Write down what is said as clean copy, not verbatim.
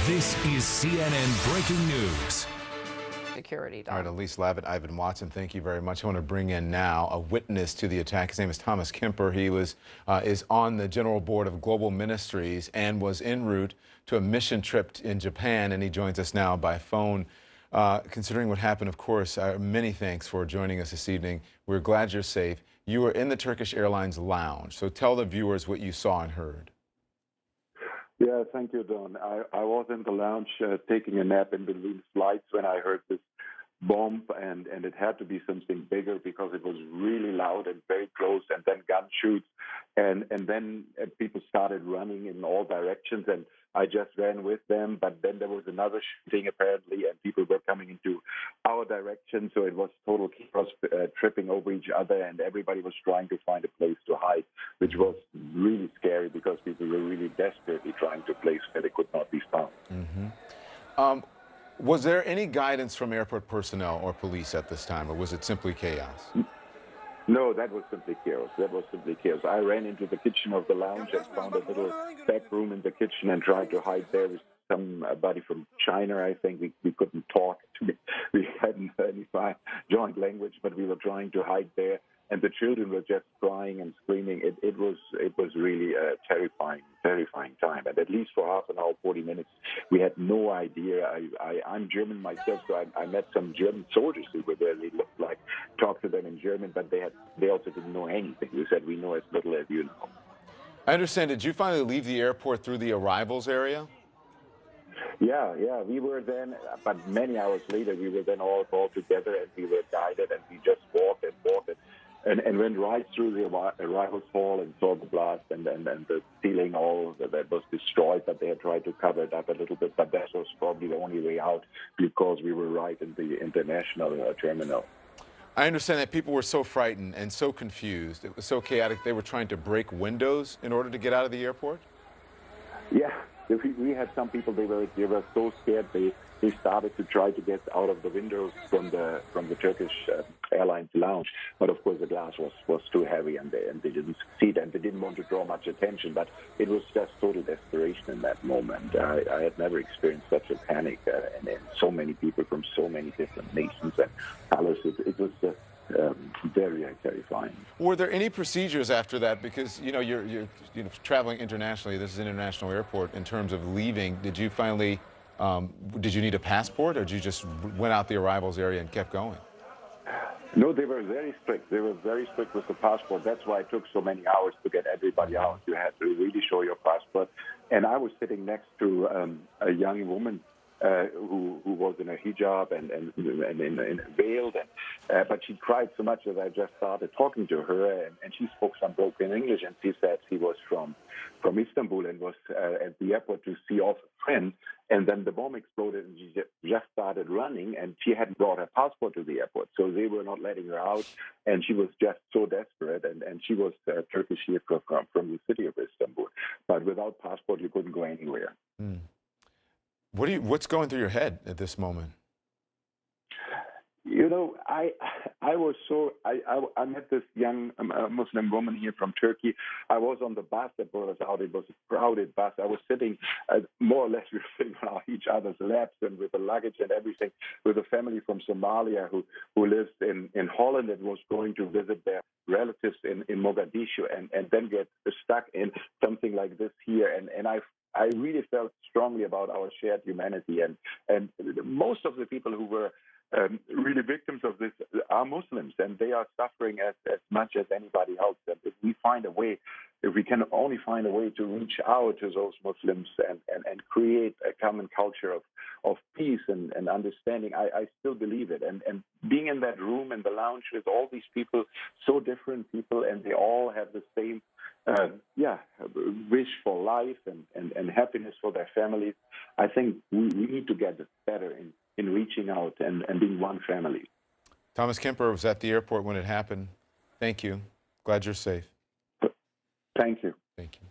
This is CNN Breaking News. Security, Don. All right, Elise Lavette, Ivan Watson, thank you very much. I want to bring in now a witness to the attack. His name is Thomas Kemper. He is on the General Board of Global Ministries and was en route to a mission trip in Japan, and he joins us now by phone. Considering what happened, of course, many thanks for joining us this evening. We're glad you're safe. You were in the Turkish Airlines lounge, so tell the viewers what you saw and heard. Yeah, thank you, Don. I was in the lounge taking a nap in between flights when I heard this bomb, and it had to be something bigger because it was really loud and very close, and then gunshoots, and then people started running in all directions, and I just ran with them, but then there was another shooting apparently, and people were coming into our direction, so it was total chaos, tripping over each other, and everybody was trying to find a place to hide, which was really scary because people were really desperately trying to place where they could not be found. Was there any guidance from airport personnel or police at this time, or was it simply chaos? No, that was simply chaos. That was simply chaos. I ran into the kitchen of the lounge and found a little back room in the kitchen and tried to hide there with somebody from China, I think. We couldn't talk. We hadn't any joint language, but we were trying to hide there. And the children were just crying and screaming. It was really a terrifying time. And at least for half an hour, 40 minutes, we had no idea. I'm German myself, so I met some German soldiers who were there. They looked like, talked to them in German, but they also didn't know anything. They said, we know as little as you know. I understand. Did you finally leave the airport through the arrivals area? Yeah, we were then, but many hours later, we were then all together, and we were guided, and we just walked and went right through the arrivals hall and saw the blast and the ceiling all that was destroyed, but they had tried to cover it up a little bit, but that was probably the only way out because we were right in the international terminal. I understand that people were so frightened and so confused. It was so chaotic. They were trying to break windows in order to get out of the airport? Yeah, we had some people, they were so scared they started to try to get out of the windows from the Turkish Airlines lounge, but of course the glass was too heavy and they didn't succeed, and they didn't want to draw much attention, but it was just total desperation in that moment. I had never experienced such a panic, and so many people from so many different nations and colors. It was just very terrifying. Were there any procedures after that? Because you're traveling internationally. This is an international airport. In terms of leaving, did you finally did you need a passport, or did you just went out the arrivals area and kept going? No, they were very strict. They were very strict with the passport. That's why it took so many hours to get everybody out. You had to really show your passport. And I was sitting next to a young woman who was in a hijab and veiled, but she cried so much that I just started talking to her, and she spoke some broken English, and she said she was from Istanbul and was at the airport to see off a friend, and then the bomb exploded, and she just started running, and she hadn't brought her passport to the airport, so they were not letting her out, and she was just so desperate, and she was Turkish here from the city of Istanbul, but without passport you couldn't go anywhere. What's going through your head at this moment? I met this young Muslim woman here from Turkey. I was on the bus that brought us out. It was a crowded bus. I was sitting more or less sitting on each other's laps and with the luggage and everything with a family from Somalia who lives in Holland and was going to visit their relatives in Mogadishu and then get stuck in something like this here. And I really felt strongly about our shared humanity, and most of the people who were really victims of this are Muslims, and they are suffering as much as anybody else. And if we can only find a way to reach out to those Muslims and create a common culture of peace and understanding, I still believe it. And being in that room in the lounge with all these people, so different people, and they all have the same wish for life and happiness for their families, I think we need to get better in reaching out and being one family. Thomas Kemper was at the airport when it happened. Thank you. Glad you're safe. Thank you. Thank you.